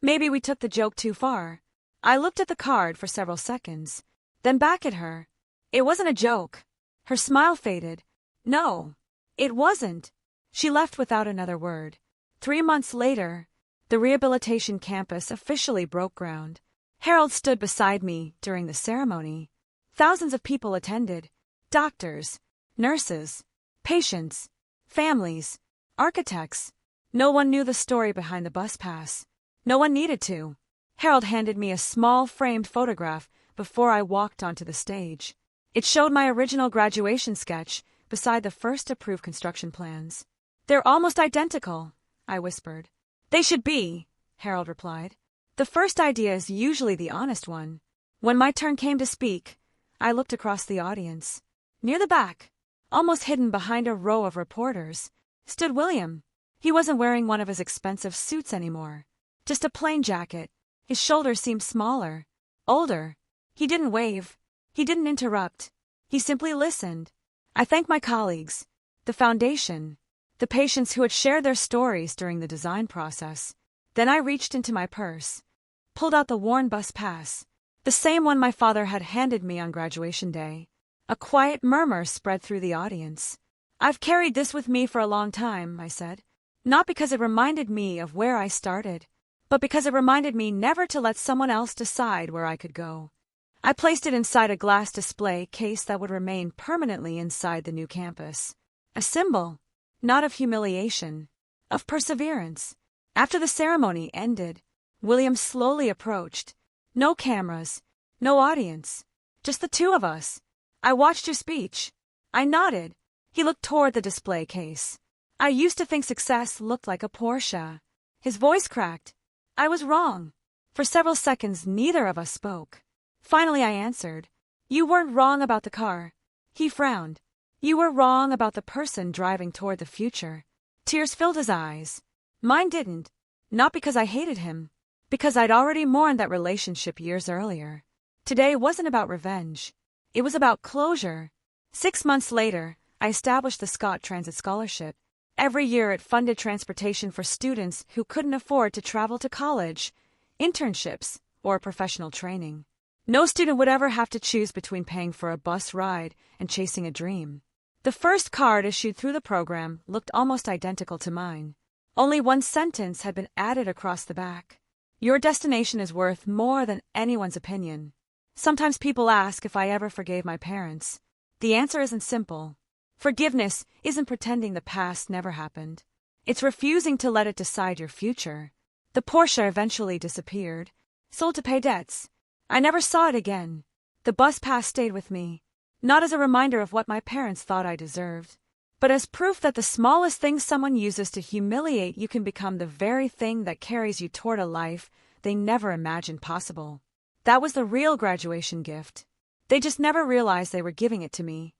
maybe we took the joke too far. I looked at the card for several seconds, then back at her. It wasn't a joke. Her smile faded. No, it wasn't. She left without another word. 3 months later, the rehabilitation campus officially broke ground. Harold stood beside me during the ceremony. Thousands of people attended. Doctors, nurses, patients, families, architects. No one knew the story behind the bus pass. No one needed to. Harold handed me a small framed photograph before I walked onto the stage. It showed my original graduation sketch beside the first approved construction plans. They're almost identical, I whispered. They should be, Harold replied. The first idea is usually the honest one. When my turn came to speak, I looked across the audience. Near the back, almost hidden behind a row of reporters, stood William. He wasn't wearing one of his expensive suits anymore. Just a plain jacket. His shoulders seemed smaller, older. He didn't wave. He didn't interrupt. He simply listened. I thanked my colleagues, the foundation, the patients who had shared their stories during the design process. Then I reached into my purse, pulled out the worn bus pass, the same one my father had handed me on graduation day. A quiet murmur spread through the audience. I've carried this with me for a long time, I said. Not because it reminded me of where I started, but because it reminded me never to let someone else decide where I could go. I placed it inside a glass display case that would remain permanently inside the new campus. A symbol, not of humiliation, of perseverance. After the ceremony ended, William slowly approached. No cameras, no audience, just the two of us. I watched your speech. I nodded. He looked toward the display case. I used to think success looked like a Porsche. His voice cracked. I was wrong. For several seconds, neither of us spoke. Finally, I answered. You weren't wrong about the car. He frowned. You were wrong about the person driving toward the future. Tears filled his eyes. Mine didn't. Not because I hated him. Because I'd already mourned that relationship years earlier. Today wasn't about revenge. It was about closure. 6 months later, I established the Scott Transit Scholarship. Every year it funded transportation for students who couldn't afford to travel to college, internships, or professional training. No student would ever have to choose between paying for a bus ride and chasing a dream. The first card issued through the program looked almost identical to mine. Only one sentence had been added across the back. Your destination is worth more than anyone's opinion. Sometimes people ask if I ever forgave my parents. The answer isn't simple. Forgiveness isn't pretending the past never happened. It's refusing to let it decide your future. The Porsche eventually disappeared, sold to pay debts. I never saw it again. The bus pass stayed with me, not as a reminder of what my parents thought I deserved, but as proof that the smallest thing someone uses to humiliate you can become the very thing that carries you toward a life they never imagined possible. That was the real graduation gift. They just never realized they were giving it to me.